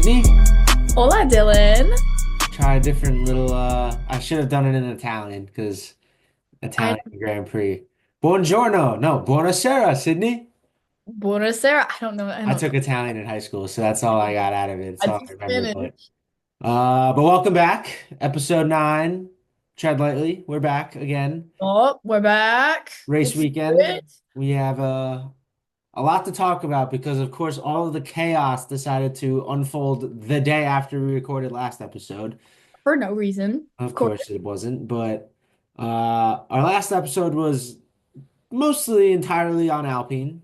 Sydney. Hola, Dylan. Try a different little I should have done it in Italian because I Italian Grand Prix. Buongiorno. No, buonasera, Sydney. Buonasera. I don't know. I I don't know. took Italian in high school, so that's all I got out of it. It's I all do I remember. Spanish. But welcome back. Episode 9. Tread lightly. We're back again. Oh, we're back. Race Let's do weekend. it. We have a lot to talk about because of course all of the chaos decided to unfold the day after we recorded last episode. For no reason. Of Of course. course it wasn't, but our last episode was mostly entirely on Alpine,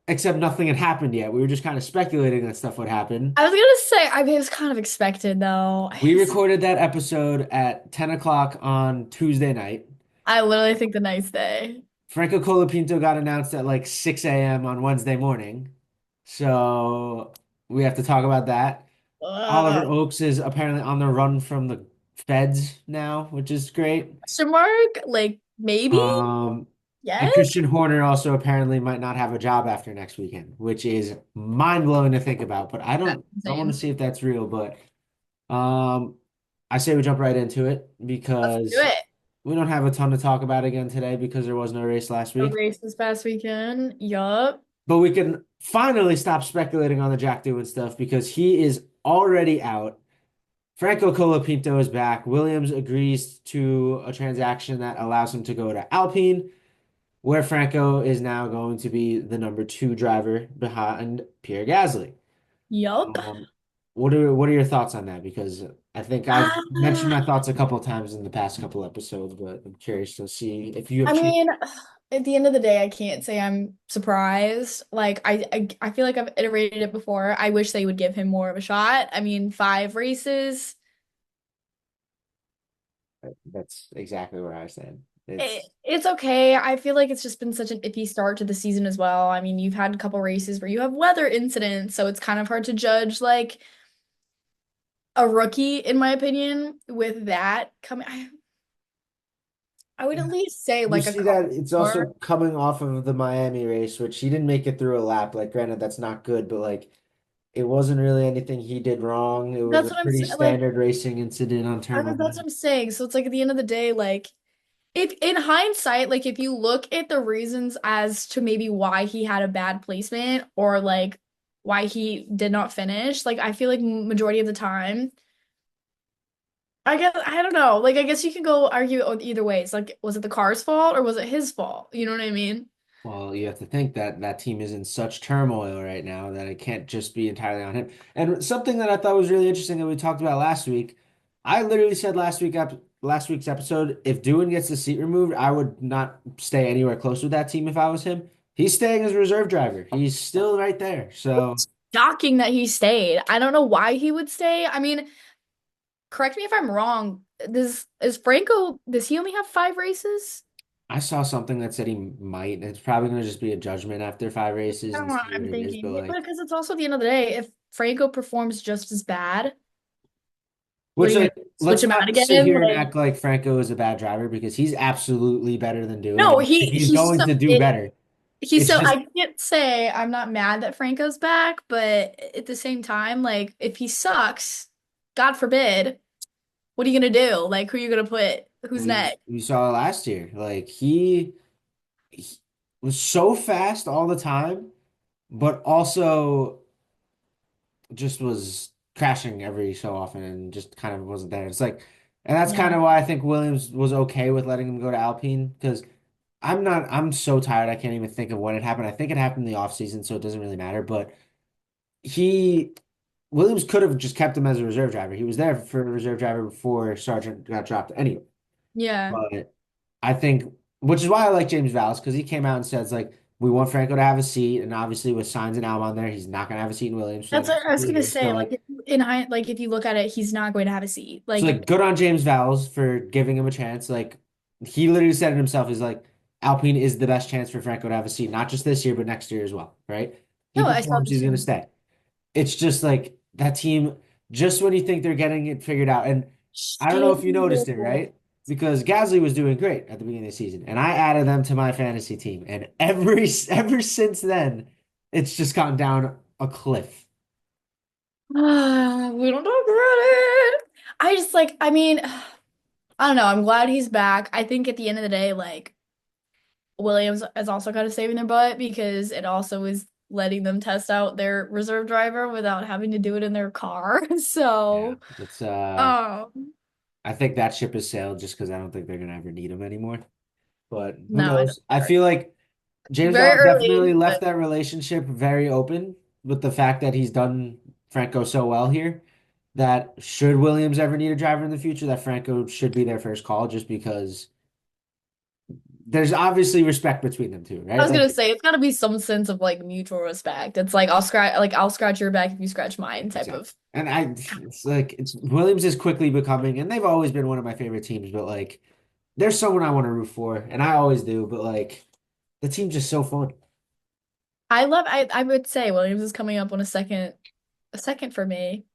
except nothing had happened yet. We were just kind of speculating that stuff would happen. I was gonna say, I mean, it was kind of expected though. We recorded that episode at 10 o'clock on Tuesday night. I literally think the nice day. Franco Colapinto got announced at like 6 a.m. on Wednesday morning. So we have to talk about that. Oliver Ugh. Oaks is apparently on the run from the feds now, which is great. Question mark? Like maybe? Um, and Yes? Christian Horner also apparently might not have a job after next weekend, which is mind-blowing to think about. But That's I want to insane. see if that's real. But um, I say we jump right into it Let's do because it. we don't have a ton to talk about again today because there was no race last A week. race this past weekend. Yup. But we can finally stop speculating on the Jack doing stuff because he is already out. Franco Colapinto is back. Williams agrees to a transaction that allows him to go to Alpine, where Franco is now going to be the number 2 driver behind Pierre Gasly. Yup. Um, what are your thoughts on that? Because I think I've mentioned my Ah. thoughts a couple of times in the past couple episodes, but I'm curious to see if you have I changed. mean, at the end of the day, I can't say I'm surprised. Like I feel like I've iterated it before. I wish they would give him more of a shot. I mean, 5 races. That's exactly where I stand. It's It's okay. I feel like it's just been such an iffy start to the season as well. I mean, you've had a couple races where you have weather incidents, so it's kind of hard to judge like a rookie, in my opinion, with that coming. I would at least say You like a see couple that it's more. also coming off of the Miami race, which he didn't make it through a lap. Like, granted, that's not good, but like it wasn't really anything he did wrong. It was That's a what I'm pretty saying. Like, standard racing incident on turn that's what one. I'm saying. So it's like at the end of the day, like if in hindsight, like if you look at the reasons as to maybe why he had a bad placement or like why he did not finish, like I feel like majority of the time, I guess I don't know. Like I guess you can go argue it either ways. Like was it the car's fault or was it his fault? You know what I mean? Well, you have to think that that team is in such turmoil right now that it can't just be entirely on him. And something that I thought was really interesting that we talked about last week, I literally said last week's episode, if Doohan gets the seat removed, I would not stay anywhere close with that team if I was him. He's staying as a reserve driver. He's still right there. So Shocking that he stayed. I don't know why he would stay. I mean, correct me if I'm wrong. Does he only have 5 races? I saw something that said he might. It's probably going to just be a judgment after 5 races I don't and know what see what I'm it is. But thinking. Yeah, like, because it's also at the end of the day, if Franco performs just as bad, what are which you gonna like, switch let's him out not sit again? here and Like, act like Franco is a bad driver because he's absolutely better than doing, no, and he's he's going so to do better. he's It's so just I can't say I'm not mad that Franco's back, but at the same time, like if he sucks, God forbid, what are you gonna do? Like, who are you gonna put? Who's next? we saw it last year. Like he was so fast all the time, but also just was crashing every so often and just kind of wasn't there. It's like, and that's kind Yeah. of why I think Williams was okay with letting him go to Alpine because I'm so tired I can't even think of when it happened. I think it happened in the off season, so it doesn't really matter. But he Williams could have just kept him as a reserve driver. He was there for a reserve driver before Sargent got dropped anyway. Yeah. But I think, which is why I like James Vallis because he came out and says like we want Franco to have a seat, and obviously with Sainz and Albon there, he's not gonna have a seat in Williams for the That's next what I was couple of gonna years. So say. Like like, like if you look at it, he's not going to have a seat. Like, good on James Vallis for giving him a chance. Like he literally said it himself. He's like Alpine is the best chance for Franco to have a seat, not just this year but next year as well. Right? He no, I saw performs, the he's gonna same. stay. It's just like that team, just when you think they're getting it figured out. And I don't know if you noticed it, Shambles. right? Because Gasly was doing great at the beginning of the season, and I added them to my fantasy team. And ever since then, it's just gone down a cliff. We don't talk about it. I just like, I mean, I don't know. I'm glad he's back. I think at the end of the day, like Williams is also kind of saving their butt because it also is letting them test out their reserve driver without having to do it in their car. Yeah, So, it's um, I think that ship has sailed just because I don't think they're gonna ever need him anymore. But who no, I don't knows? I care. feel like James Very Vaughn definitely early, left but that relationship very open with the fact that he's done Franco so well here that should Williams ever need a driver in the future, that Franco should be their first call just because there's obviously respect between them two, I right? was gonna Like say it's gotta be some sense of like mutual respect. It's like I'll scratch your back if you scratch mine type exactly. of. And it's like it's Williams is quickly becoming, and they've always been one of my favorite teams, but like there's someone I want to root for, and I always do, but like the team's just so fun. I would say Williams is coming up on a second for me.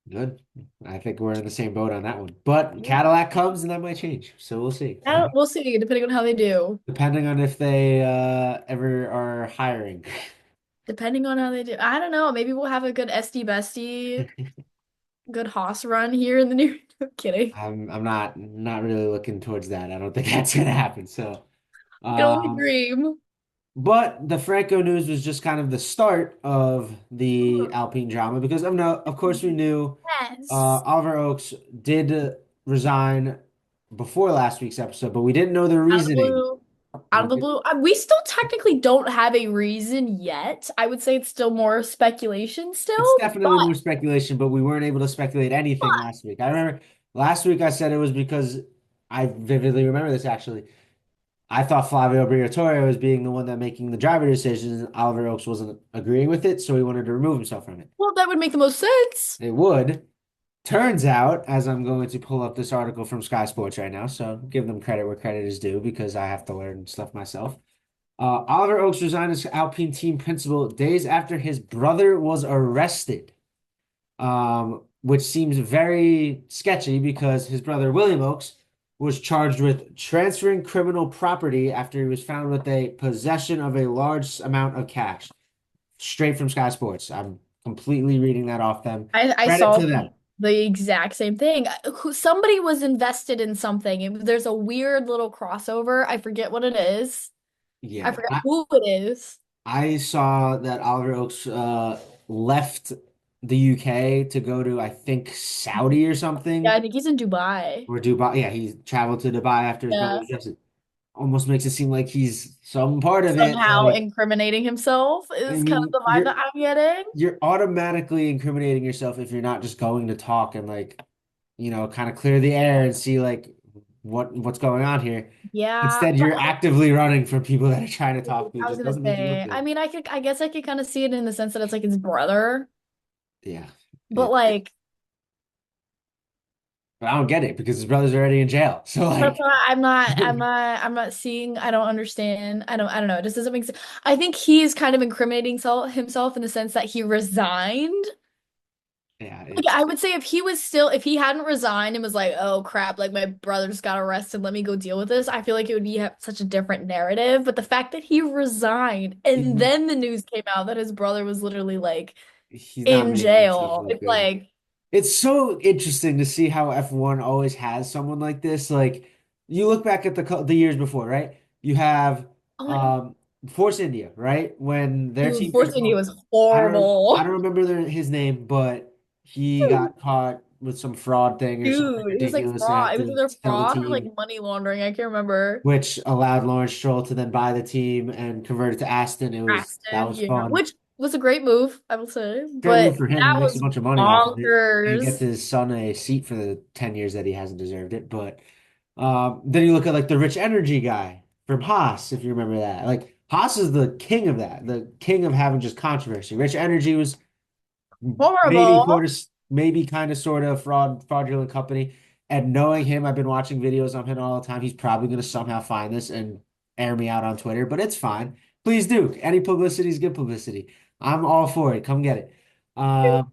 Good. I think we're in the same boat on that one. But Cadillac comes and that might change. So we'll see. We'll see, depending on how they do. Depending on if they ever are hiring. Depending on how they do. I don't know. Maybe we'll have a good SD bestie, good Haas run here in the near. I'm kidding. I'm not really looking towards that. I don't think that's gonna happen. So You can only um dream. but the Franco news was just kind of the start of the Alpine drama because of course we knew Yes. Oliver Oaks did resign before last week's episode, but we didn't know the Out of the reasoning. blue. Out We of the did, blue. We still technically don't have a reason yet. I would say it's still more speculation it's still, but definitely more speculation, but we weren't able to speculate anything last week. I remember last week I said it was because I vividly remember this actually. I thought Flavio Briatore was being the one that making the driver decisions, and Oliver Oaks wasn't agreeing with it, so he wanted to remove himself from it. well, that would make the most sense. It would. Turns out, as I'm going to pull up this article from Sky Sports right now, so give them credit where credit is due because I have to learn stuff myself. Oliver Oaks resigned as Alpine team principal days after his brother was arrested, which seems very sketchy because his brother William Oaks was charged with transferring criminal property after he was found with a possession of a large amount of cash. Straight from Sky Sports. I'm completely reading that off them. I Credit saw to them. the exact same thing. Somebody was invested in something. There's a weird little crossover. I forget what it is. I Yeah. forget who it is. I saw that Oliver Oaks left the UK to go to, I think, Saudi or Yeah, I something, think he's in Dubai. or Dubai. Yeah, he traveled to Dubai after his brother Yeah. was arrested. Almost makes it seem like he's some part of it. Somehow Like, incriminating himself I is kind of mean, the vibe that I'm getting. you're automatically incriminating yourself if you're not just going to talk and like, kind of clear the air and see like what's going on here. Yeah, Instead, but you're actively running from people that are trying to talk to you. It I was just gonna doesn't make you look say, I good. mean, I guess I could kind of see it in the sense that it's like his brother, Yeah. but like, But I don't get it because his brother's already in jail. So that's like, why I'm not seeing, I don't understand. I don't know. It just doesn't make sense. I think he's kind of incriminating himself in the sense that he resigned. yeah, Like, I would say if he hadn't resigned and was like, oh crap, like my brother just got arrested, let me go deal with this, I feel like it would be such a different narrative. But the fact that he resigned and he- then the news came out that his brother was literally like he's not in making himself jail, look it's good. like, It's so interesting to see how F1 always has someone like this. Like you look back at the years before, right? You have oh my God, um Force India, right? When their dude, team Force India principal, was I horrible. don't remember his name, but he got caught with some fraud thing or something Dude, it was like ridiculous and fraud. had It was to either tell the fraud or like team, money laundering. I can't remember. which allowed Lawrence Stroll to then buy the team and convert it to Aston. That Braxton, was yeah, fun. which was a great move, I will say. Great move But for him. He that makes a was bunch of money off of it and gets bonkers. his son a seat for the 10 years that he hasn't deserved it. But then you look at like the Rich Energy guy from Haas, if you remember that. Like Haas is the king of that, the king of having just controversy. Rich Energy was maybe Horrible. sort of, maybe kind of sort of fraudulent company. And knowing him, I've been watching videos of him all the time. He's probably going to somehow find this and air me out on Twitter, but it's fine. Please do. Any publicity is good publicity. I'm all for it. Come get it. Um,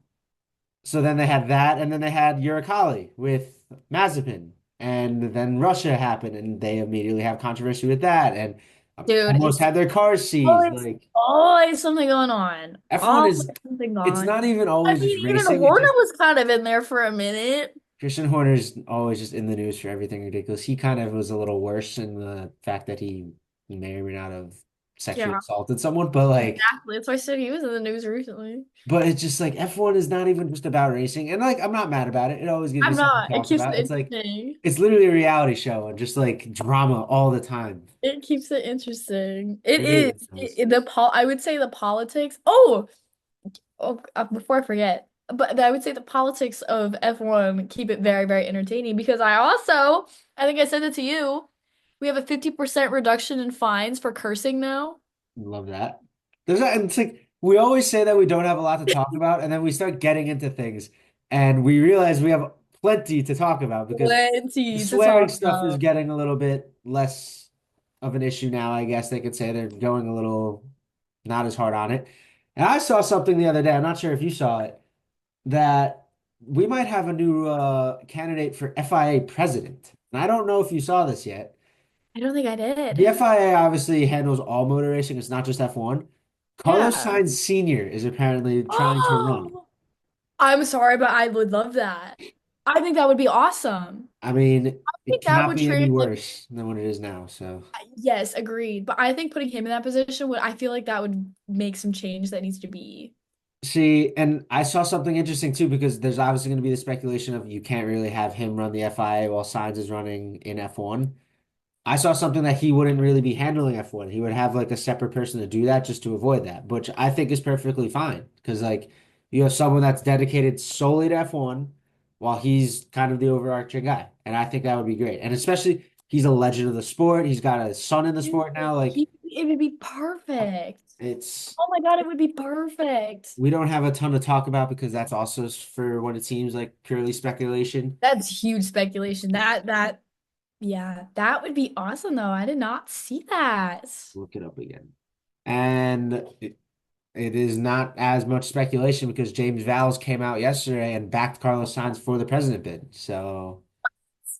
so then they had that, and then they had Uralkali with Mazepin, and then Russia happened, and they immediately have controversy with that. And Dude, almost it's had their cars seized. always Like always something going on. F1 Always is, something it's going. not even I always just mean, even racing. It's Horner just was kind of in there for a minute. Christian Horner's always just in the news for everything ridiculous. He kind of was a little worse in the fact that he may or may not have sexually Yeah, assaulted someone, but like, exactly. That's why I said he was in the news recently. but it's just like F1 is not even just about racing. And like, I'm not mad about it. It always gives me I'm something to not. It talk keeps it about. It's like, interesting. it's literally a reality show and just like drama all the time. It keeps it interesting. It It really is. does. I would say the politics. Before I forget, but I would say the politics of F1 keep it very, very entertaining because I think I said it to you, we have a 50% reduction in fines for cursing now. Love that. There's that, and it's like we always say that we don't have a lot to talk about, and then we start getting into things, and we realize we have plenty to talk about because the Plenty to swearing talk stuff is about. getting a little bit less of an issue now, I guess they could say. They're going a little not as hard on it. And I saw something the other day, I'm not sure if you saw it, that we might have a new candidate for FIA president. And I don't know if you saw this yet. I don't think I The did. FIA obviously handles all motor racing, it's not just F1. Carlos Yeah. Sainz Sr. is apparently trying to run. Oh, I'm sorry, but I would love that. I think that would be awesome. I mean, I it think that cannot would be any translate. worse than what it is now. So, Yes, agreed. But I think putting him in that position I feel like that would make some change that needs to be. see, and I saw something interesting too because there's obviously going to be the speculation of you can't really have him run the FIA while Sainz is running in F1. I saw something that he wouldn't really be handling F1. He would have like a separate person to do that just to avoid that, which I think is perfectly fine because like you have someone that's dedicated solely to F1 while he's kind of the overarching guy. And I think that would be great. And especially he's a legend of the sport. He's got a son in the Dude, sport now. Like it would be perfect. it's Oh my God, it would be perfect. we don't have a ton to talk about because that's also for what it seems like purely speculation. That's huge speculation. Yeah, that would be awesome though. I did not see that. Look it up again. And it is not as much speculation because James Valls came out yesterday and backed Carlos Sainz for the president bid. So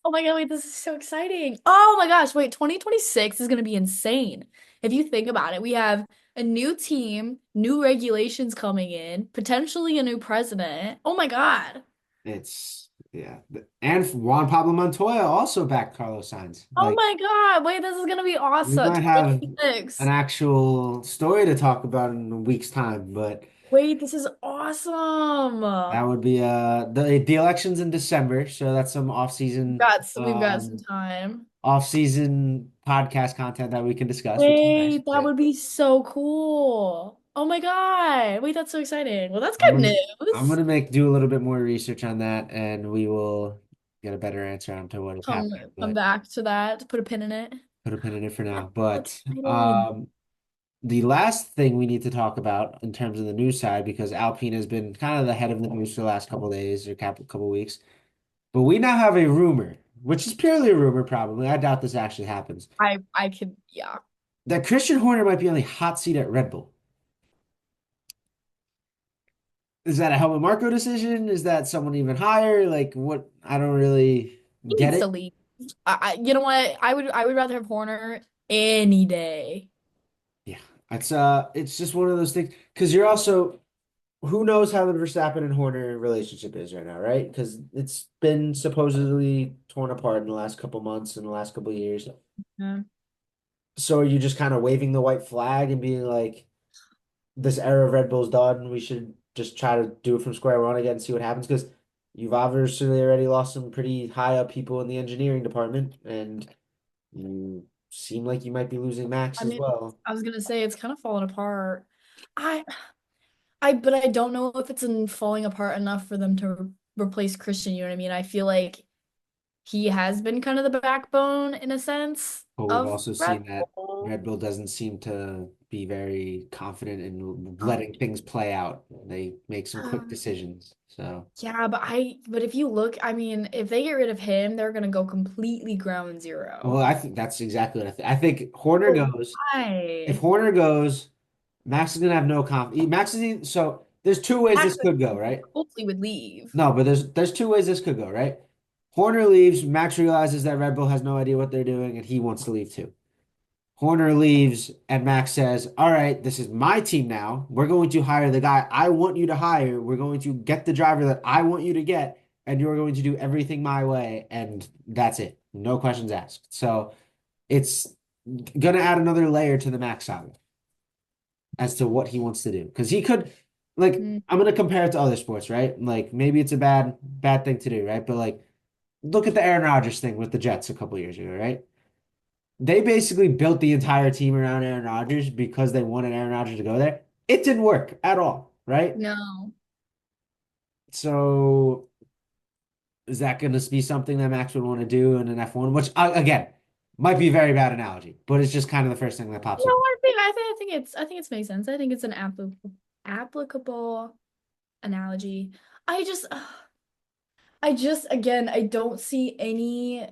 Oh my God, wait, this is so exciting. Oh my gosh, wait, 2026 is going to be insane. If you think about it, we have a new team, new regulations coming in, potentially a new president. Oh my God. it's yeah. And Juan Pablo Montoya also backed Carlos Sainz. Oh Like my God. Wait, this is going to be we awesome. might have an 2026. actual story to talk about in a week's time, but Wait, this is awesome. that would be the election's in December, so that's some We've got some time. off season podcast content that we can discuss, which is nice. Wait, that would be so cool. Oh my God. Wait, that's so exciting. Well, that's I'm good gonna I'm news. gonna do a little bit more research on that, and we will get a better answer onto what is Come happening. come But back to that, put a pin in it. put a pin in it for now. So But exciting. the last thing we need to talk about in terms of the news side, because Alpine has been kind of the head of the news for the last couple of days or couple weeks, but we now have a rumor, which is purely a rumor, probably. I doubt this actually happens, I could, yeah. that Christian Horner might be on the hot seat at Red Bull. Is that a Helmut Marko decision? Is that someone even higher? Like what? I don't really He get needs to it. leave. You know what? I would rather have Horner any day. Yeah, it's just one of those things because you're also who knows how the Verstappen and Horner relationship is right now, right? Because it's been supposedly torn apart in the last couple months, in the last couple years. Yeah. So are you just kind of waving the white flag and being like, this era of Red Bull's done. We should just try to do it from square one again and see what happens because you've obviously already lost some pretty high up people in the engineering department, and you seem like you might be losing Max I as mean, well. I was gonna say it's kind of falling apart. I but I don't know if it's in falling apart enough for them to replace Christian, you know what I mean? I feel like he has been kind of the backbone in a sense But we've of also Red seen that Bull. Red Bull doesn't seem to be very confident in Um, letting things play out. They make some quick decisions. So, yeah, but if you look, I mean, if they get rid of him, they're gonna go completely ground well, zero. I think that's exactly what I think. I think Horner Oh, goes. If why? Horner goes, Max is gonna have no confidence. So there's two ways this Actually, could go, right? hopefully would leave. No, but there's two ways this could go, right? Horner leaves, Max realizes that Red Bull has no idea what they're doing, and he wants to leave too. Horner leaves, and Max says, "All right, this is my team now. We're going to hire the guy I want you to hire. We're going to get the driver that I want you to get, and you're going to do everything my way." And that's it. No questions asked. So it's gonna add another layer to the Max saga as to what he wants to do. Because he could, like, Mm, I'm gonna compare it to other sports, right? Like maybe it's a bad thing to do, right? But like, look at the Aaron Rodgers thing with the Jets a couple years ago, right? They basically built the entire team around Aaron Rodgers because they wanted Aaron Rodgers to go there. It didn't work at all, right? no. So is that going to be something that Max would want to do in an F1? Which again might be a very bad analogy, but it's just kind of the first thing that No, pops up. I think it's makes sense. I think it's an applicable analogy. I just again, I don't see any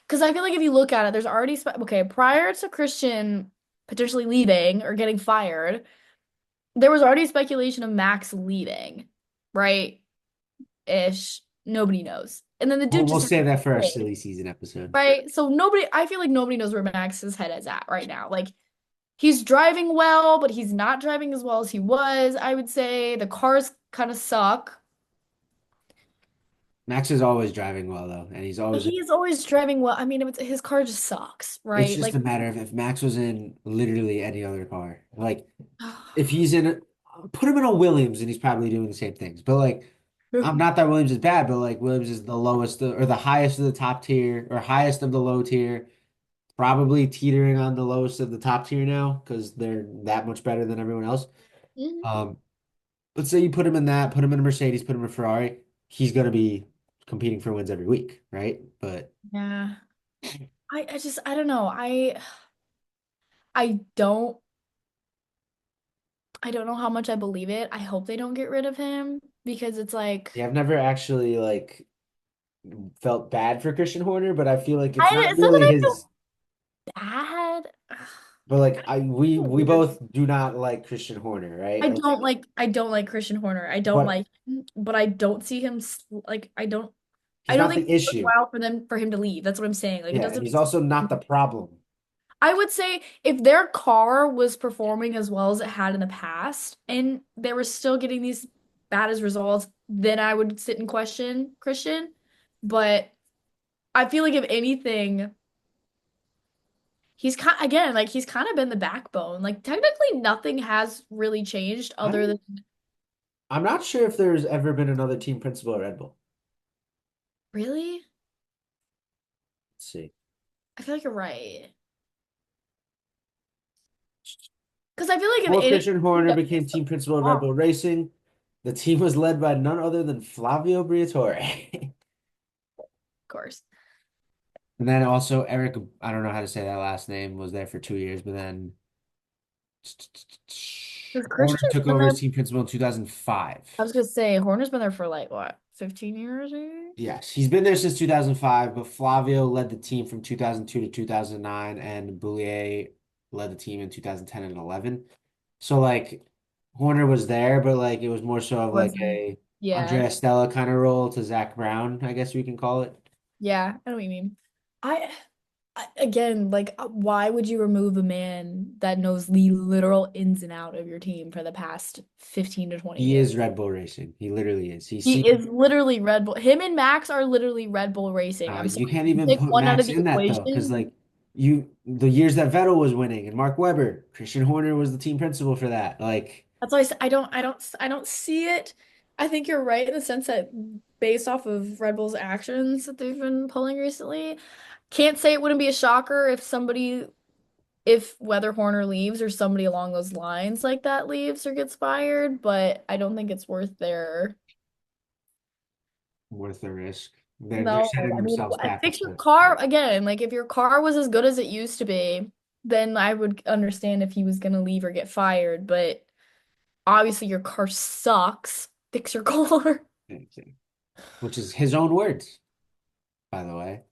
because I feel like if you look at it, there's already okay, prior to Christian potentially leaving or getting fired, there was already speculation of Max leaving, right? Ish. Nobody knows. And then the dude We'll just had save that for our quit, silly season episode. right? So nobody, I feel like nobody knows where Max's head is at right now. Like he's driving well, but he's not driving as well as he was, I would say. The cars kind of suck. Max is always driving well though, and he's always. He is always driving well. I mean, his car just sucks, It's right? just Like, a matter of if Max was in literally any other car. Like if he's in put him in a Williams and he's probably doing the same things. But like, I'm not that Williams is bad, but like Williams is the lowest or the highest of the top tier or highest of the low tier, probably teetering on the lowest of the top tier now because they're that much better than everyone else. Mhm. Um, let's say you put him in that, put him in a Mercedes, put him in a Ferrari, he's gonna be competing for wins every week, right? But Yeah. I don't know. I don't I don't know how much I believe it. I hope they don't get rid of him because it's like yeah, I've never actually like felt bad for Christian Horner, but I feel like it's not it's not that really I feel his. bad. But like I I we feel we weird. both do not like Christian Horner, right? Like, I don't like Christian Horner. I don't but like him, but I don't see him like he's I don't not think the it's issue. worthwhile for him to leave. That's what I'm saying. Like it Yeah, and doesn't he's also not the problem. I would say if their car was performing as well as it had in the past and they were still getting these bad as results, then I would sit and question Christian. But I feel like if anything, he's kind of been the backbone. Like technically nothing has really changed other I'm than I'm not sure if there's ever been another team principal at Red Bull. really? Let's see. I feel like you're right. Because I feel like if Before any Christian Horner that became team principal at Red wrong, Bull Racing, the team was led by none other than Flavio Briatore. of course. And then also Eric, I don't know how to say that last name, was there for 2 years, but then Because Horner Christian's took been over there, as team principal in I 2005. was gonna say Horner's been there for like what, 15 years maybe? Yes, he's been there since 2005, but Flavio led the team from 2002 to 2009, and Boulier led the team in 2010 and 11. So like Horner was there, but like it was more so of like Wasn't. a Yeah. Andrea Stella kind of role to Zach Brown, I guess we can call it. Yeah, I know what you mean. I, again, like, why would you remove a man that knows the literal ins and out of your team for the past 15 to 20 He is years? Red Bull Racing. He literally is. He's He seen. is literally Red Bull. Him and Max are literally Red Bull Racing. I'm You sorry. can't You even take put one out of Max the in that though, because equation. like the years that Vettel was winning and Mark Webber, Christian Horner was the team principal for that. Like That's why I don't see it. I think you're right in the sense that based off of Red Bull's actions that they've been pulling recently, can't say it wouldn't be a shocker if whether Horner leaves or somebody along those lines like that leaves or gets fired, but I don't think it's worth their worth the risk. They're no. setting I mean, themselves back up fix your to. car again. Like if your car was as good as it used to be, then I would understand if he was gonna leave or get fired. But obviously your car sucks. Fix your car. Which is his own words, by the way.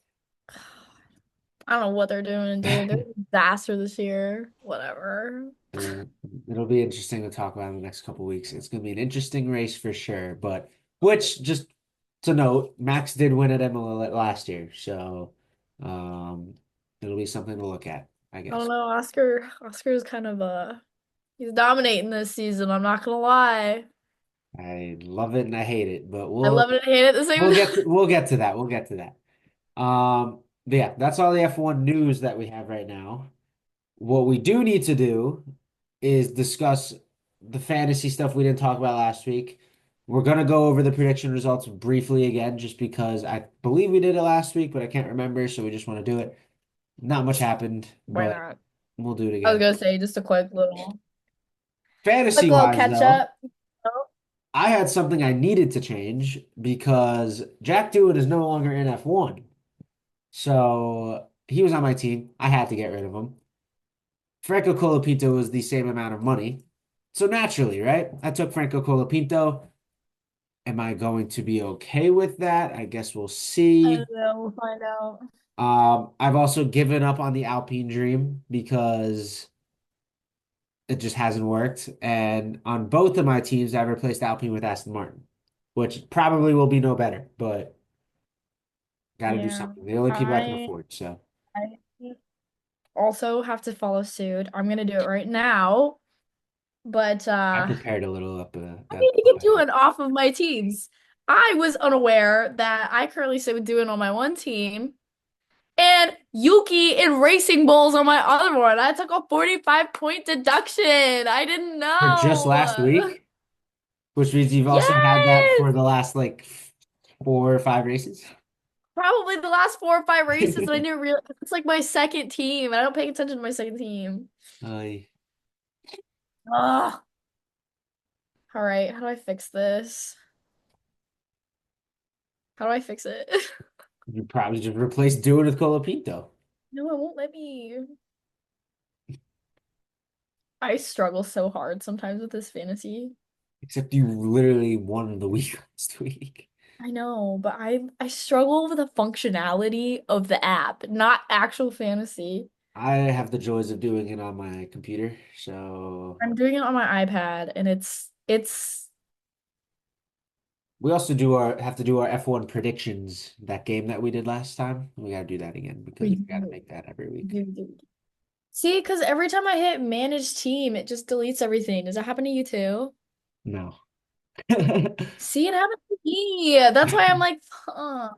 I don't know what they're doing, dude. They're a disaster this year. Whatever. Uh, it'll be interesting to talk about in the next couple weeks. It's going to be an interesting race for sure. But which, just to note, Max did win at Imola last year, so um, it'll be something to look at. I I don't guess. know, Oscar's kind of he's dominating this season, I'm not gonna lie. I love it and I hate it, but I love it and hate it at the same time. we'll get to that. We'll get to that. But yeah, that's all the F1 news that we have right now. What we do need to do is discuss the fantasy stuff we didn't talk about last week. We're gonna go over the prediction results briefly again, just because I believe we did it last week, but I can't remember, so we just want to do it. Not much happened, Why but not? we'll do it I was again. gonna say just a quick Fantasy little wise, catch though, up. Oh, I had something I needed to change because Jack Doohan is no longer in F1. So he was on my team. I had to get rid of him. Franco Colapinto was the same amount of money. So naturally, right? I took Franco Colapinto. Am I going to be okay with that? I guess we'll I see. don't know, we'll find out. I've also given up on the Alpine dream because it just hasn't worked. And on both of my teams, I've replaced Alpine with Aston Martin, which probably will be no better, but got to do Yeah. something. The only people I can I afford. So I also have to follow suit. I'm gonna do it right now, but I prepared a little I up need to get ahead. doing off of my teams. I was unaware that I currently sit with doing on my one team and Yuki and Racing Bulls on my other one. I took a 45-point deduction. I didn't For just last know. week, which means you've also had that Yes! for the last like 4 or 5 races. Probably the last 4 or 5 races, and I didn't realize it's like my second team. I don't pay attention to my second team. I Ugh. All right, how do I fix this? How do I fix it? You probably just replaced Doing with Colapinto. No, it won't let me. I struggle so hard sometimes with this fantasy. Except you literally won the week last week. I know, but I struggle with the functionality of the app, not actual fantasy. I have the joys of doing it on my computer, so I'm doing it on my iPad and it's we also do our have to do our F1 predictions, that game that we did last time. We gotta do that again because we gotta make that every week. See, because every time I hit manage team, it just deletes everything. Does that happen to you too? No. See, it happened to me. That's why I'm like, huh.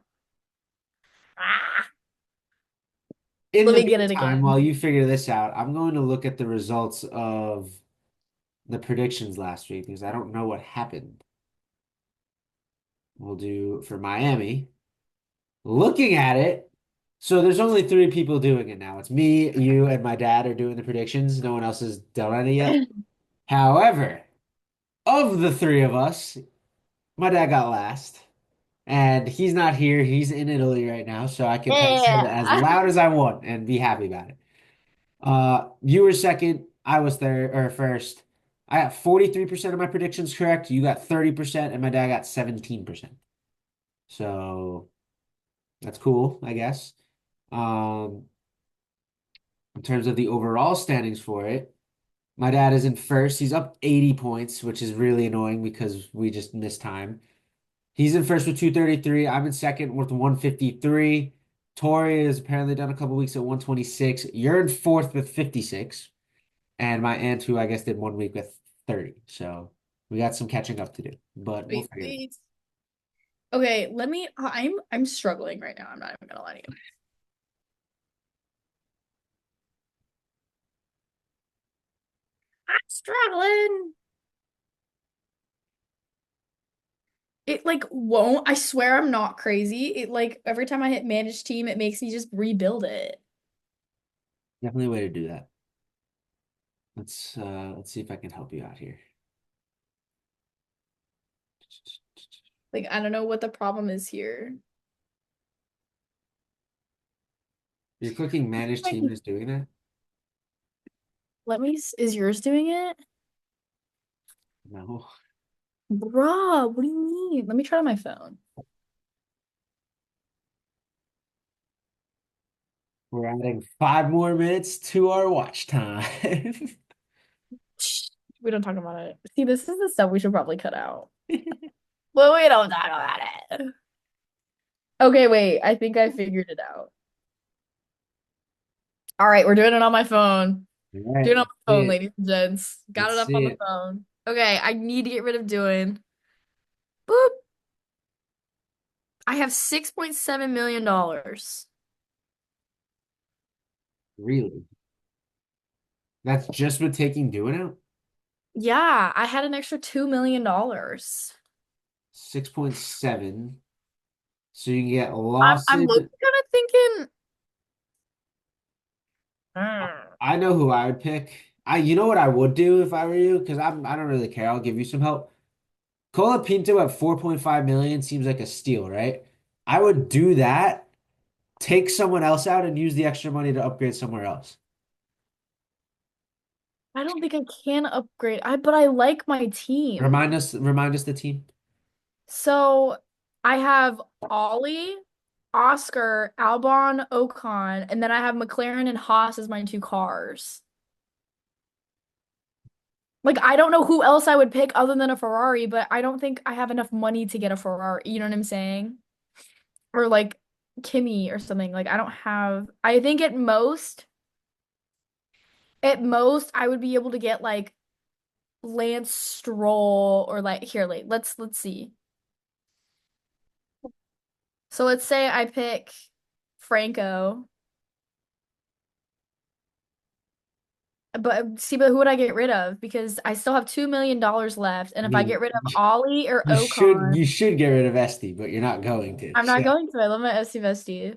Ah. In Let the me get it meantime, again. while you figure this out, I'm going to look at the results of the predictions last week because I don't know what happened. We'll do for Miami. Looking at it, so there's only 3 people doing it now. It's me, you, and my dad are doing the predictions. No one else has done any yet. However, of the 3 of us, my dad got last, and he's not here. He's in Italy right now, so I can say that as Yeah. loud as I want and be happy about it. You were second. I was third or first. I got 43% of my predictions correct. You got 30%, and my dad got 17%. So that's cool, I guess. Um, in terms of the overall standings for it, my dad is in first. He's up 80 points, which is really annoying because we just missed time. He's in first with 233. I'm in second with 153. Tori has apparently done a couple weeks at 126. You're in fourth with 56. And my aunt, who I guess did 1 week with 30. So we got some catching up to do, but we'll Wait, figure it out. wait. Okay, let me. I'm struggling right now. I'm not even gonna lie to you. I'm struggling. It like won't. I swear I'm not crazy. It like every time I hit manage team, it makes me just rebuild it. Definitely a way to do that. Let's see if I can help you out here. Like I don't know what the problem is here. You're clicking manage Like, team is doing that? is yours doing it? No. Bruh, what do you mean? Let me try on my phone. We're adding 5 more minutes to our watch time. We don't talk about it. See, this is the stuff we should probably cut out. Well, we don't talk about it. Okay, wait. I think I figured it out. All right, we're doing it on my phone. All right, Doing it on let's my see phone, it. ladies and gents. Got Let's it up see on the it. phone. Okay, I need to get rid of doing. Boop. I have $6.7 million dollars. Really? That's just with taking doing out? Yeah, I had an extra $2 million dollars. 6.7. So you can get I'm Lawson. looking kind of thinking, I hmm, I know who I would pick. You know what I would do if I were you? Because I don't really care. I'll give you some help. Colapinto at 4.5 million seems like a steal, right? I would do that, take someone else out, and use the extra money to upgrade somewhere else. I don't think I can upgrade. But I like my team. Remind us the team. So I have Ollie, Oscar, Albon, Ocon, and then I have McLaren and Haas as my two cars. Like I don't know who else I would pick other than a Ferrari, but I don't think I have enough money to get a Ferrari. You know what I'm saying? Or like Kimmy or something. Like I don't have. I think at most, I would be able to get like Lance Stroll or like here, like let's see. So let's say I pick Franco. But who would I get rid of? Because I still have $2 million left, and I if I get mean, rid of Ollie or you should Ocon, you should get rid of Esty, but you're not going to. I'm So not going to. I love my SC Vesty.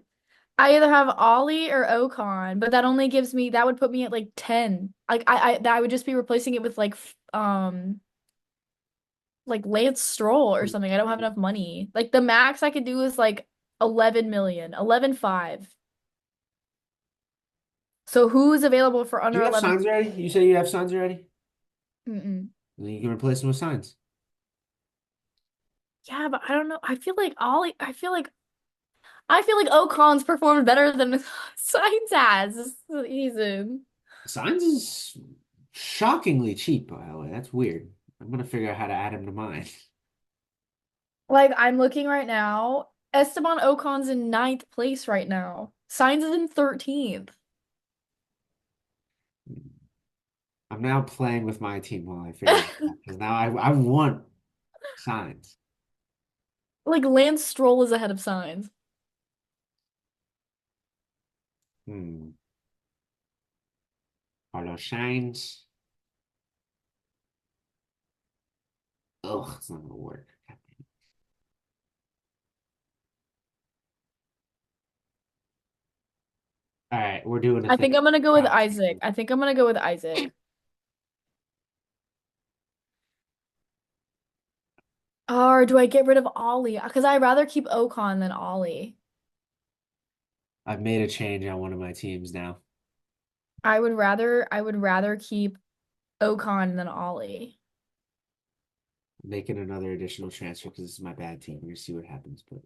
I either have Ollie or Ocon, but that only gives me that would put me at like 10. Like I would just be replacing it with like Lance Stroll or something. I don't have enough money. Like the max I could do is like 11 million, 11.5. So who's available for do under you have 11? signs already? You say you have signs already? Mm-mm. Then you can replace them with signs. Yeah, but I don't know. I feel like Ocon's performed better than Sainz has this season. Signs is shockingly cheap, by the way. That's weird. I'm gonna figure out how to add him to mine. Like I'm looking right now. Esteban Ocon's in ninth place right now. Sainz is in 13th. I'm now playing with my team while I figure it out because now I want signs. Like Lance Stroll is ahead of Sainz. Hmm. Carlos Sainz. Ugh, it's not gonna work. All right, we're doing a I thing. think I'm gonna go with Wow. Isaac. I think I'm gonna go with Isaac. Or do I get rid of Ollie? Because I'd rather keep Ocon than Ollie. I've made a change on one of my teams now. I would rather keep Ocon than Ollie. Making another additional transfer because this is my bad team. We're gonna see what happens. But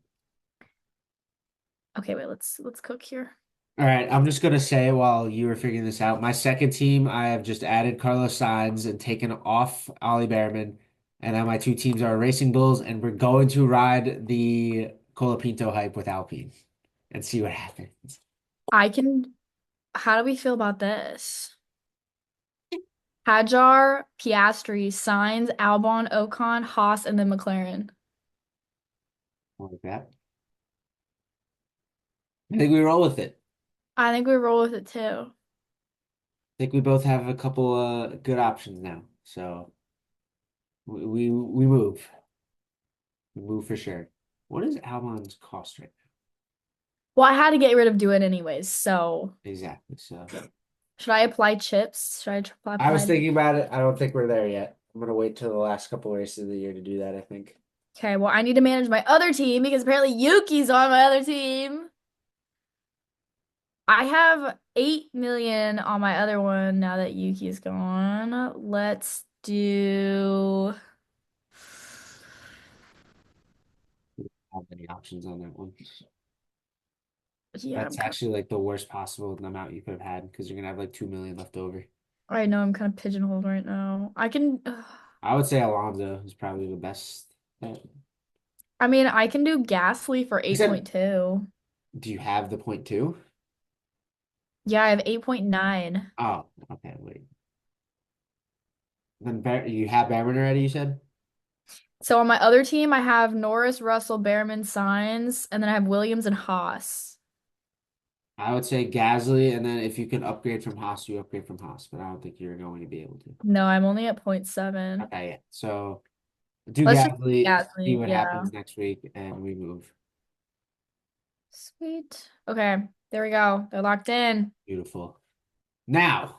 Okay, wait, let's cook here. all right, I'm just gonna say while you were figuring this out, my second team, I have just added Carlos Sainz and taken off Ollie Behrman, and now my two teams are Racing Bulls, and we're going to ride the Colapinto hype with Alpine and see what happens. I can. How do we feel about this? Hajar, Piastri, Sainz, Albon, Ocon, Haas, and then McLaren. Like that. I think we roll with it. I think we roll with it too. I think we both have a couple good options now. So we move. We move for sure. What is Albon's cost right Well, I had to get rid of Do It anyways, so now? Exactly. So should I apply chips? Should I I was apply? thinking about it. I don't think we're there yet. I'm gonna wait till the last couple races of the year to do that, I think. Okay, well, I need to manage my other team because apparently Yuki's on my other team. I have 8 million on my other one now that Yuki's gone. Let's do. How many options on that one? Yeah, That's actually like the worst possible amount you could have had because you're gonna have like 2 million left over. I know I'm kind of pigeonholed right now. I can. I would say Alonso is probably the best bet. I mean, I can do Ghastly for Except, 8.2. do you have the point two? Yeah, I have 8.9. Oh, okay, wait. Then you have Behrman already, you said? So on my other team, I have Norris, Russell, Behrman, Sainz, and then I have Williams and Haas. I would say Gasly, and then if you can upgrade from Haas, you upgrade from Haas, but I don't think you're going to be able to. No, I'm only at point 0.7. Okay, yeah. So do Let's just Gasly, see Gasly. what Yeah. happens next week, and we move. Sweet. Okay, there we go. They're locked in. Beautiful. Now,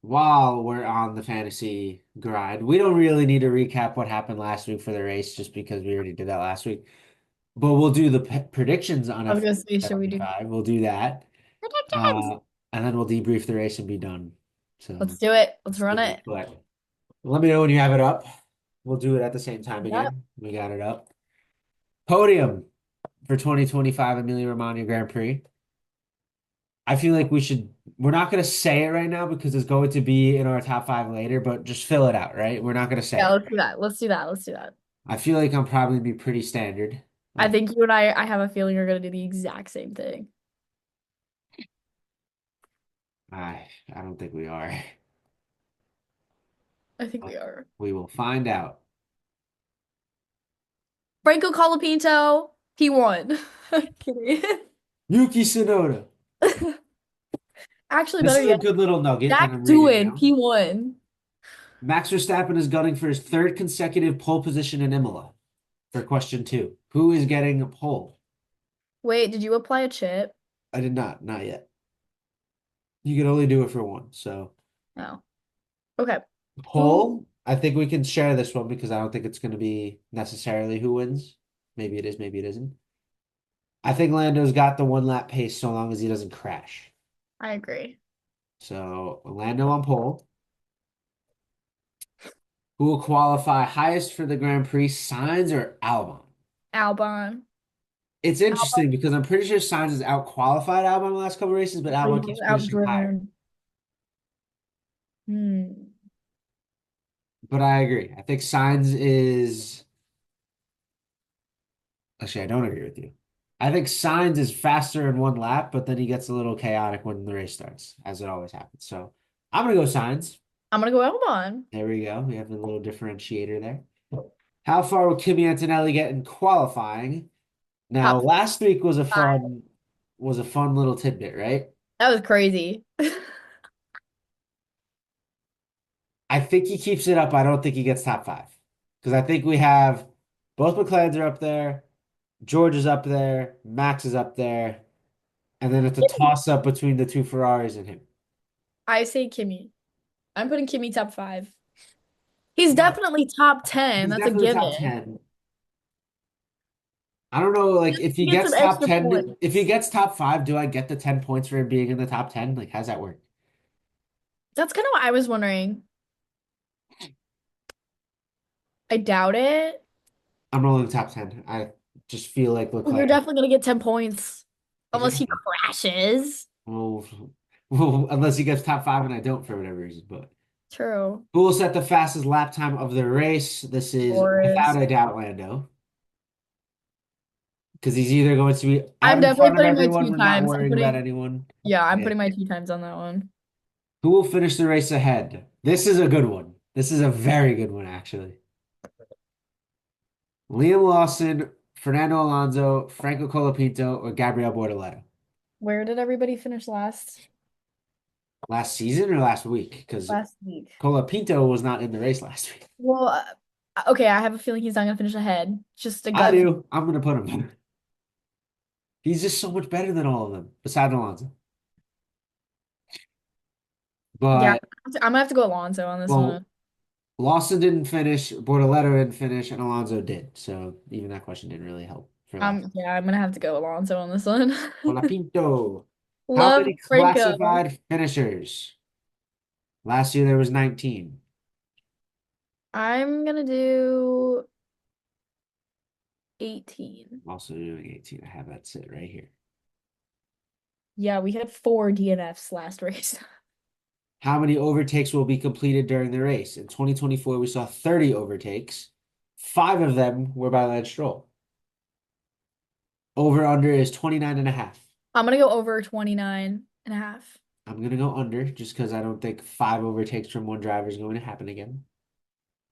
while we're on the fantasy grind, we don't really need to recap what happened last week for the race, just because we already did that last week. But we'll do the predictions on I was gonna say, should we do F75. We'll do that. predictions? Uh, and then we'll debrief the race and be done. Let's So do it. Let's let's run do it. it. But let me know when you have it up. We'll do it at the same time Yep. again. We got it up. Podium for 2025 Emilia Romagna Grand Prix. I feel like we're not going to say it right now because it's going to be in our top five later, but just fill it out, right? We're not going to say Yeah, it. let's do that. Let's do that. Let's do that. I feel like I'm probably be pretty standard. I Like, think you and I have a feeling you're gonna do the exact same thing. I don't think we are. I think we But are. we will find out. Franco Colapinto, he won. Kidding. Yuki Tsunoda. Actually, This better is a yet, good little nugget that Zach I'm reading Doohan, now. he won. Max Verstappen is gunning for his third consecutive pole position in Imola for question two. Who is getting a pole? Wait, did you apply a chip? I did not yet. You can only do it for one. So No. Okay. Who? pole, I think we can share this one because I don't think it's going to be necessarily who wins. Maybe it is, maybe it isn't. I think Lando's got the one lap pace so long as he doesn't crash. I agree. So Lando on pole. Who will qualify highest for the Grand Prix, Sainz or Albon? Albon. It's interesting because I'm pretty sure Sainz has out-qualified Albon the last couple races, but Albon Albon was keeps finishing higher. outdriven. Hmm. But I agree. I think Sainz is. Actually, I don't agree with you. I think Sainz is faster in one lap, but then he gets a little chaotic when the race starts, as it always happens. So I'm gonna go Sainz. I'm gonna go Albon. There we go. We have a little differentiator there. How far will Kimi Antonelli get in qualifying? Now, Top last week was a 5. fun little tidbit, right? That was crazy. I think he keeps it up. I don't think he gets top five because I think we have both McLarens are up there, George is up there, Max is up there, and then it's a toss up between the two Ferraris and him. I say Kimmy. I'm putting Kimmy top 5. He's Yeah, definitely top 10. he's That's a definitely top given. 10. I don't know, like if he He gets gets some top extra 10, if he points. gets top five, do I get the 10 points for him being in the top 10? Like, how's that work? That's kind of what I was wondering. I doubt it. I'm rolling top 10. I just feel like Well, you're Leclerc. definitely gonna get 10 points. Unless he Exactly. crashes. Well, well, unless he gets top five and I don't for whatever reason, but. True. Who will set the fastest lap time of the race? This is without Boris. a doubt Lando, because he's either going to be out I'm in definitely front of putting my everyone two and not times. worrying about anyone. Yeah, I'm Yeah. putting my 2 times on that one. Who will finish the race ahead? This is a good one. This is a very good one, actually. Liam Lawson, Fernando Alonso, Franco Colapinto, or Gabriel Bortoleto? Where did everybody finish last? Last season or last week? Because Last week. Colapinto was not in the race last week. Well, okay, I have a feeling he's not gonna finish ahead. Just a I gut. do. I'm going to put him. He's just so much better than all of them, besides Alonso. Yeah, But, I'm gonna have to go Alonso on this well, one. Lawson didn't finish, Bortoleto didn't finish, and Alonso did. So even that question didn't really help for last. Yeah, I'm gonna have to go Alonso on this one. Colapinto. How Love many Franco. classified finishers? Last year there was 19. I'm gonna do 18. Also doing 18. I have that sit right here. Yeah, we had 4 DNFs last race. How many overtakes will be completed during the race? In 2024, we saw 30 overtakes. 5 of them were by Lance Stroll. Over under is 29 and a half. I'm gonna go over 29. and a half. I'm gonna go under just because I don't think five overtakes from one driver is going to happen again.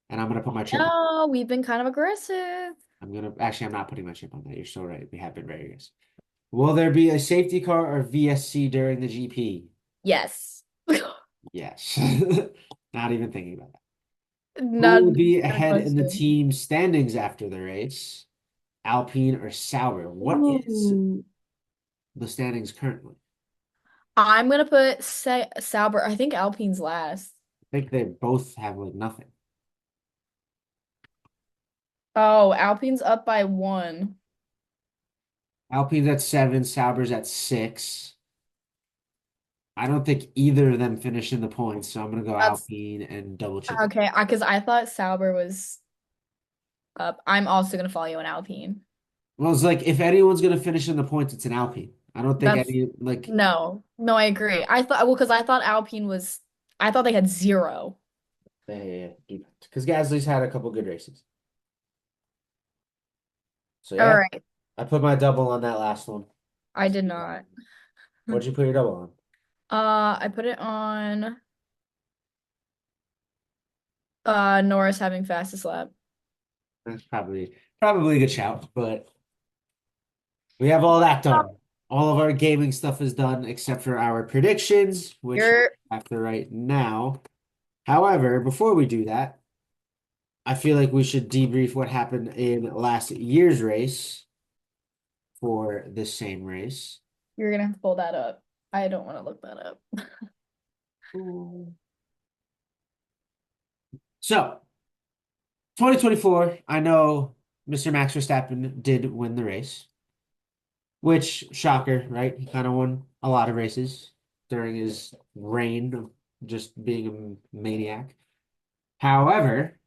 And I'm gonna put my chip on. No, we've been kind of aggressive. I'm not putting my chip on that. You're so right. We have been very aggressive. Will there be a safety car or VSC during the GP? Yes. Yes. Not even thinking about that. Who Not will be a ahead in the question. team standings after the race? Alpine or Sauber? What is Ooh. the standings currently? I'm gonna put Sa Sauber. I think Alpine's last. I think they both have like nothing. Oh, Alpine's up by one. Alpine's at seven, Sauber's at six. I don't think either of them finish in the points, so I'm gonna go That's Alpine and double chip on. okay. Because I thought Sauber was up. I'm also gonna follow you on Alpine. Well, it's like if anyone's gonna finish in the points, it's an Alpine. I don't think That's any like no, no. I agree. I thought well, because I thought Alpine was. I thought they had zero. because Gasly's had a couple good races. So All yeah, right. I put my double on that last one. I did not. What'd you put your double on? I put it on Norris having fastest lap. That's probably a good shout, but we have all that done. All of our gaming stuff is done except for our predictions, which You're I have to write now. However, before we do that, I feel like we should debrief what happened in last year's race for this same race. you're gonna have to pull that up. I don't want to look that up. So, 2024, I know Mr. Max Verstappen did win the race, which shocker, right? He kind of won a lot of races during his reign of just being a maniac. However,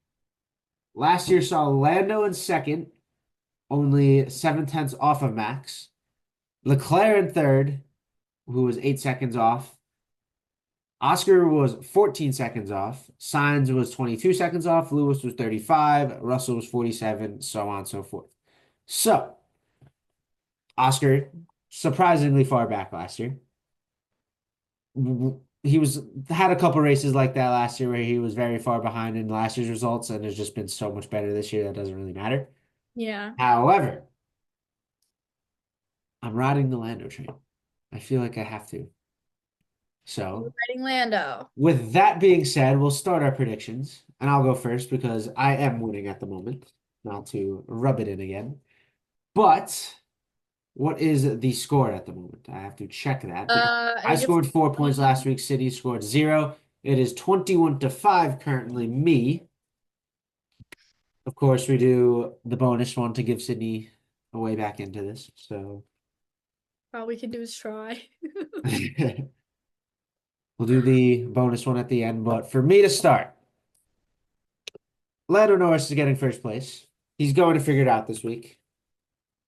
last year saw Lando in second, only 7 tenths off of Max. Leclerc in third, who was 8 seconds off. Oscar was 14 seconds off. Sainz was 22 seconds off. Lewis was 35. Russell was 47, so on and so forth. So, Oscar, surprisingly far back last year. He was had a couple races like that last year where he was very far behind in last year's results and has just been so much better this year that doesn't really matter. Yeah. However, I'm riding the Lando train. I feel like I have to. You're So, writing Lando. with that being said, we'll start our predictions, and I'll go first because I am winning at the moment, not to rub it in again. But what is the score at the moment? I have to check that because I I think it's scored 4 points 20. last week. City scored zero. It is 21-5 currently, me. Of course, we do the bonus one to give Sydney a way back into this. So All we can do is try. we'll do the bonus one at the end. But for me to start, Lando Norris is getting first place. He's going to figure it out this week.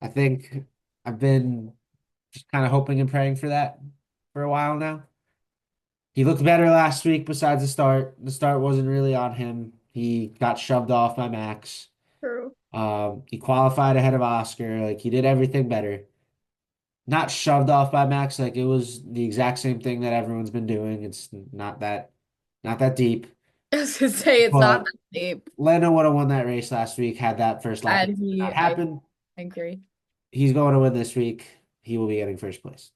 I think I've been just kind of hoping and praying for that for a while now. He looked better last week besides the start. The start wasn't really on him. He got shoved off by Max. True. He qualified ahead of Oscar. Like he did everything better. Not shoved off by Max. Like it was the exact same thing that everyone's been doing. It's not that deep. I was gonna say it's not But that deep. Lando would have won that race last week had that first lap And not he, happened. I agree. He's going to win this week. He will be getting first place.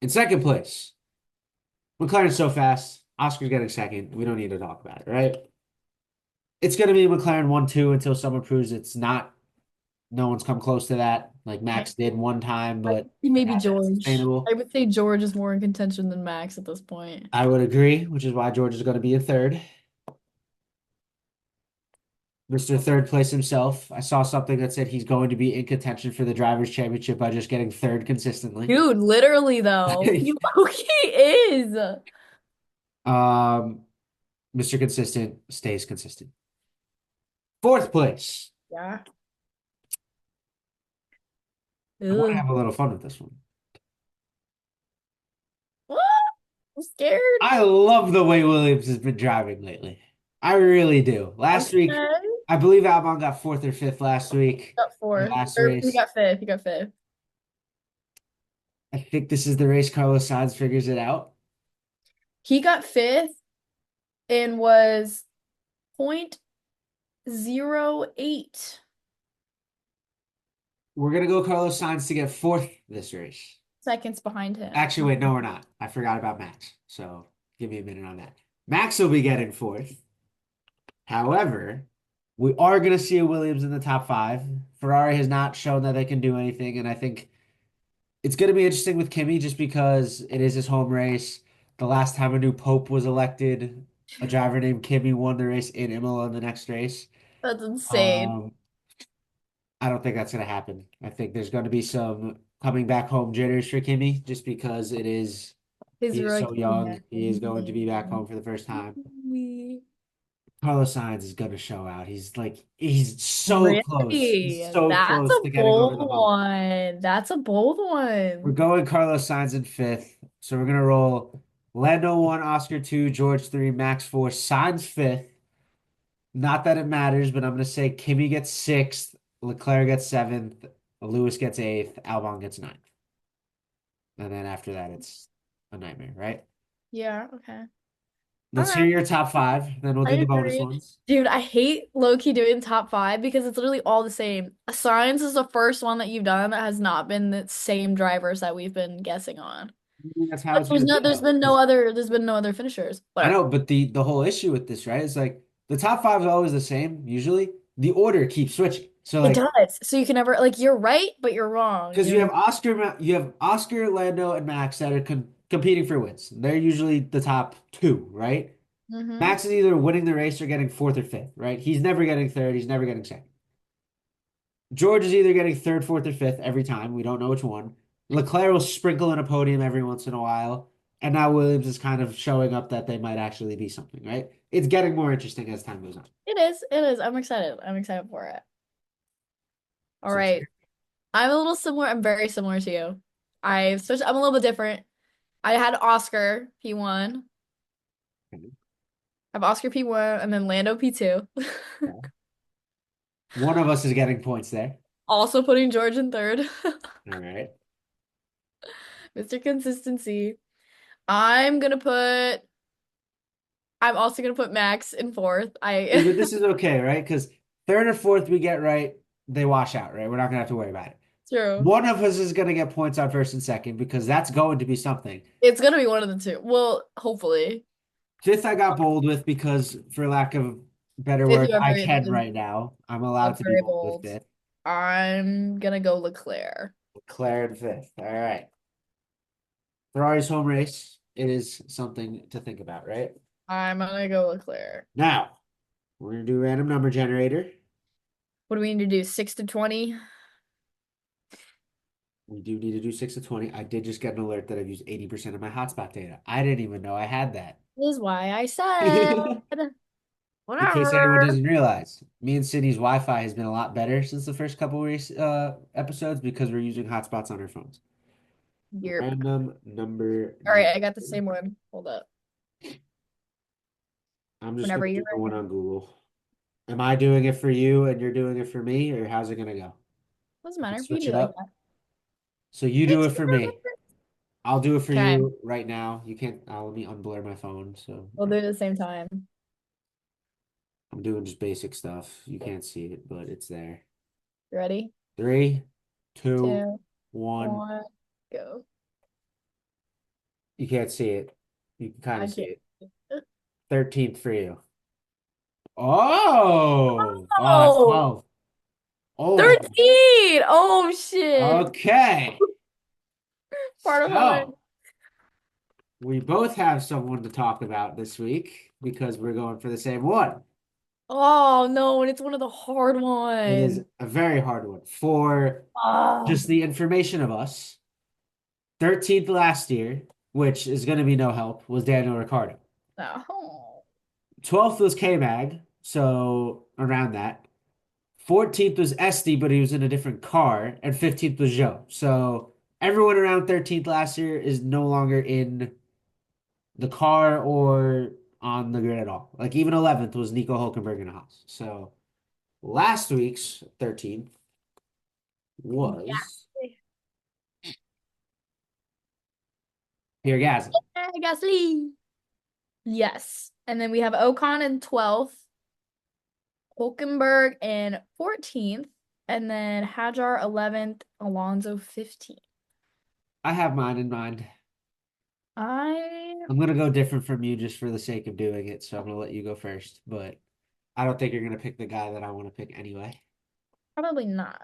In second place, McLaren's so fast. Oscar's getting second. We don't need to talk about it, right? It's going to be McLaren 1-2 until someone proves it's not. No one's come close to that. Like Max did one time, but it Maybe hasn't been George. I sustainable. would say George is more in contention than Max at this point. I would agree, which is why George is going to be in third. Mr. Third place himself. I saw something that said he's going to be in contention for the Drivers' Championship by just getting third consistently. Dude, literally though. He he is. Um, Mr. Consistent stays consistent. Fourth place. Yeah. I want to Ugh. have a little fun with this one. What? I'm scared. I love the way Williams has been driving lately. I really do. Last week, Okay. I believe Albon got fourth or fifth last week, Got or fourth. last Or he race. got fifth. He got fifth. I think this is the race Carlos Sainz figures it out. He got fifth and was 0.08 We're gonna go Carlos Sainz to get fourth this race. seconds behind him. Actually, wait, no, we're not. I forgot about Max. So give me a minute on that. Max will be getting fourth. However, we are going to see a Williams in the top five. Ferrari has not shown that they can do anything, and I think it's going to be interesting with Kimi just because it is his home race. The last time a new pope was elected, a driver named Kimi won the race in Imola in the next race. That's insane. Um, I don't think that's going to happen. I think there's going to be some coming back home jitters for Kimi just because His he is so rookie. young. He is going to be back home for the first time. Really? Carlos Sainz is gonna show out. He's so close. He's Really? so That's close a to getting over bold the hump. one. That's a bold We're one. going Carlos Sainz in fifth. So we're gonna roll Lando one, Oscar two, George three, Max four, Sainz fifth. Not that it matters, but I'm gonna say Kimi gets sixth, Leclerc gets seventh, Lewis gets eighth, Albon gets ninth. And then after that, it's a nightmare, right? Yeah, okay. All Let's hear right. your top five, then we'll I do the bonus agree. ones. Dude, I hate low-key doing top five because it's literally all the same. Science is the first one that you've done that has not been the same drivers that we've been guessing on. I mean, that's how But it's gonna be there's though. been no other finishers. I Whatever. know, but the whole issue with this, right, is like the top five is always the same, usually. The order keeps switching. So It like does. So you can never like you're right, but you're wrong. because you have Oscar, Lando, and Max that are competing for wins. They're usually the top two, right? Mm-hmm. Max is either winning the race or getting fourth or fifth, right? He's never getting third, he's never getting second. George is either getting third, fourth, or fifth every time. We don't know which one. Leclerc will sprinkle in a podium every once in a while. And now Williams is kind of showing up that they might actually be something, right? It's getting more interesting as time goes on. It is. It is. I'm excited. I'm excited for it. All So let's right. hear I'm a little similar. I'm very similar to you. I'm a little bit different. I had Oscar P1. it. I have Oscar P1 and then Lando P2. Okay. One of us is getting points there. Also putting George in third. All right. Mr. Consistency. I'm gonna put I'm also gonna put Max in fourth. See, I but this is okay, right? Because third or fourth we get right, they wash out, right? We're not gonna have to worry about it. true. One of us is gonna get points on first and second because that's going to be something. It's gonna be one of the two. Well, hopefully. Fifth, I got bold with because, for lack of better If word, you are I very that can is right now. I'm allowed that's to be very bold with bold. fifth. I'm gonna go Leclerc. Claire in fifth. All right. Ferrari's home race. It is something to think about, right? I'm gonna go Leclerc. Now, we're gonna do random number generator. What do we need to do? 6 to 20? We do need to do 6 to 20. I did just get an alert that I've used 80% of my hotspot data. I didn't even know I had that. This is why I said In case anyone whatever. doesn't realize, me and Sydney's Wi-Fi has been a lot better since the first couple race episodes because we're using hotspots on our phones. You're Random number all right. I got the generator. same one. Hold up. I'm just Whenever gonna you're do the one ready. on Google. Am I doing it for you and you're doing it for me, or how's it gonna go? Doesn't We can matter if you switch do it like up. that. So you do it for me. I'll do it for Okay, you right now. You can't. Let me unblur my phone. So we'll do it at the same time. I'm doing just basic stuff. You can't see it, but it's there. You ready? Three, two, Two, one. one, go. You can't see it. You can kind I of see can't. it. 13th for you. Oh, that's Oh, 12. Oh, 13. Oh shit. okay. Part of mine. So we both have someone to talk about this week because we're going for the same one. Oh no, and it's one of the hard It is ones. a very hard one. For Ah, just the information of us, 13th last year, which is going to be no help, was Daniel Ricciardo. no. 12th was K-Mag, so around that. 14th was Esty, but he was in a different car, and 15th was Joe. So everyone around 13th last year is no longer in the car or on the grid at all. Like even 11th was Nico Hulkenberg in a house. So last week's 13th Yeah. was Pierre Gasly. Hey, Gasly. Yes. And then we have Ocon in 12th, Hulkenberg in 14th, and then Hajar 11th, Alonso 15th. I have mine in mind. I I'm gonna go different from you just for the sake of doing it, so I'm gonna let you go first. But I don't think you're gonna pick the guy that I want to pick anyway. probably not.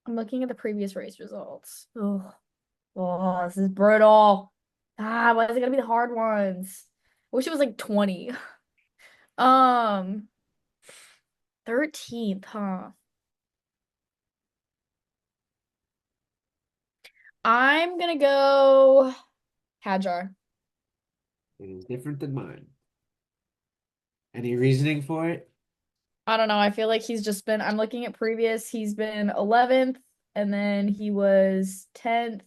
I'm looking at the previous race results. Oh, oh, this is brutal. Ah, why is it gonna be the hard ones? I wish it was like 20. Um, 13th, huh? I'm gonna go Hajar. It is different than mine. Any reasoning for it? I don't know. I feel like he's just been, I'm looking at previous, he's been 11th and then he was 10th.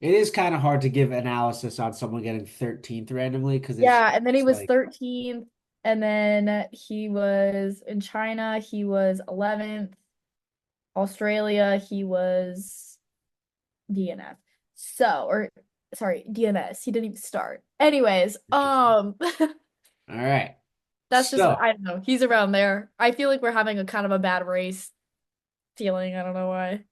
It is kind of hard to give analysis on someone getting 13th randomly because Yeah, and then he it's was like 13th and then he was in China, he was 11th. Australia, he was DNF. So, or sorry, DNS. He didn't even start. Anyways, interesting. All right. that's just So, I don't know. He's around there. I feel like we're having a kind of a bad race feeling. I don't know why.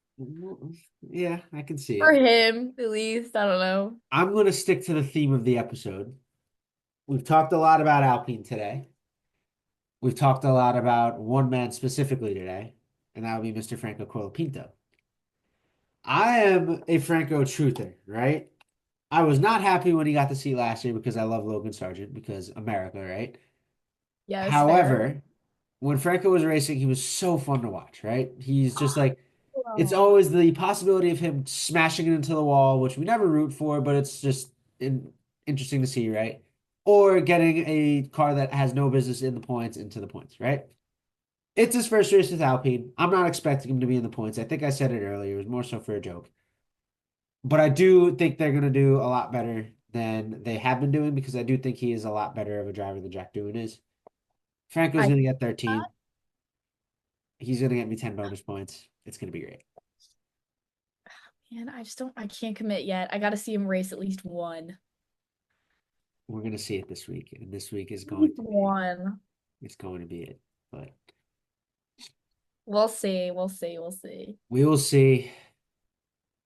yeah, I can see For it. him, at least. I don't know. I'm going to stick to the theme of the episode. We've talked a lot about Alpine today. We've talked a lot about one man specifically today, and that would be Mr. Franco Colapinto. I am a Franco truther, right? I was not happy when he got the seat last year because I love Logan Sargent because America, right? Yes, fair. However, when Franco was racing, he was so fun to watch, right? He's just like, it's Oh, always the possibility of him smashing it into the wall, which we never root for, but it's just interesting to see, right? Or getting a car that has no business in the points into the points, right? It's his first race with Alpine. I'm not expecting him to be in the points. I think I said it earlier. It was more so for a joke. But I do think they're going to do a lot better than they have been doing because I do think he is a lot better of a driver than Jack Doohan is. Franco's I going to get 13. He's going to get me 10 bonus points. It's going to be great. man, I just don't I can't commit yet. I gotta see him race at least one. We're going to see it this week, and this week is At going least to be one. it's going to be it. But We'll see. We'll see. We'll see. we will see.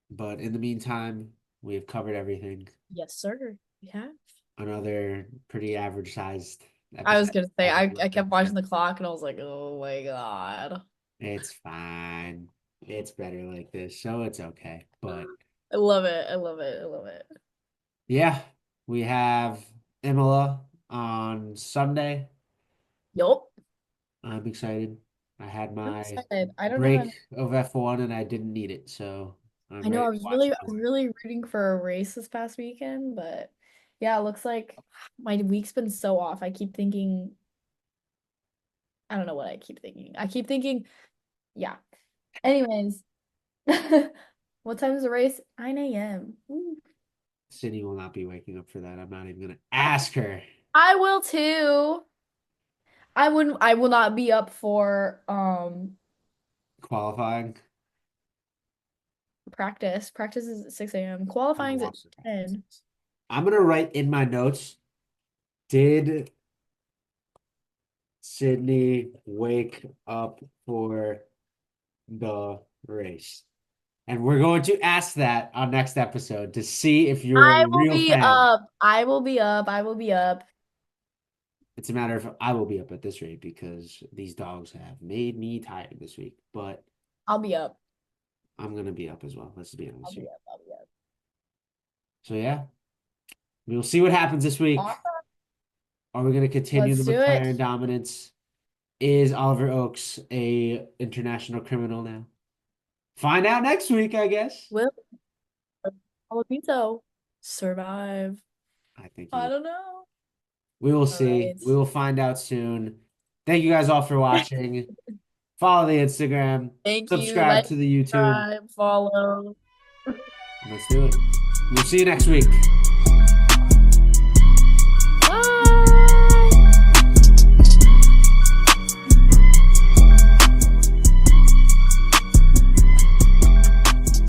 But in the meantime, we have covered everything. Yes, sir. Yeah. Another pretty average sized I was episode. gonna say Average I length kept watching episode. the clock and I was like, oh my God. It's fine. It's better like this, so it's okay. But I love it. I love it. I love it. yeah, we have Imola on Sunday. Yup. I'm excited. I had I'm my excited. I don't know. break of F1 and I didn't need it, so I'm I know ready I to was watch really I was more. really rooting for a race this past weekend, but yeah, it looks like my week's been so off. I keep thinking I don't know what I keep thinking. I keep thinking, yeah. Anyways, what time is the race? 9 a.m. Ooh. Sydney will not be waking up for that. I'm not even gonna ask her. I will too. I will not be up for Qualifying. practice. Practice is at 6 a.m. I'm Qualifying's at lost. 10. I'm gonna write in my notes. Did Sydney wake up for the race? And we're going to ask that on next episode to see if you're a I will real be fan. up. I will be up. I will be up. It's a matter of I will be up at this rate because these dogs have made me tired this week. But I'll be up. I'm gonna be up as well. Let's be I'll honest be here. up. I'll be up. So yeah, we'll see what happens this week. Awesome. Are we gonna continue Let's the do it. McLaren dominance? Is Oliver Oaks a international criminal now? Find out next week, I guess. Will Colapinto survive? I think he I will. don't know. We will All see. right. We will find out soon. Thank you guys all for watching. Follow the Instagram, Thank you. subscribe Like, to the YouTube. subscribe, follow. Let's do it. We'll see you next week.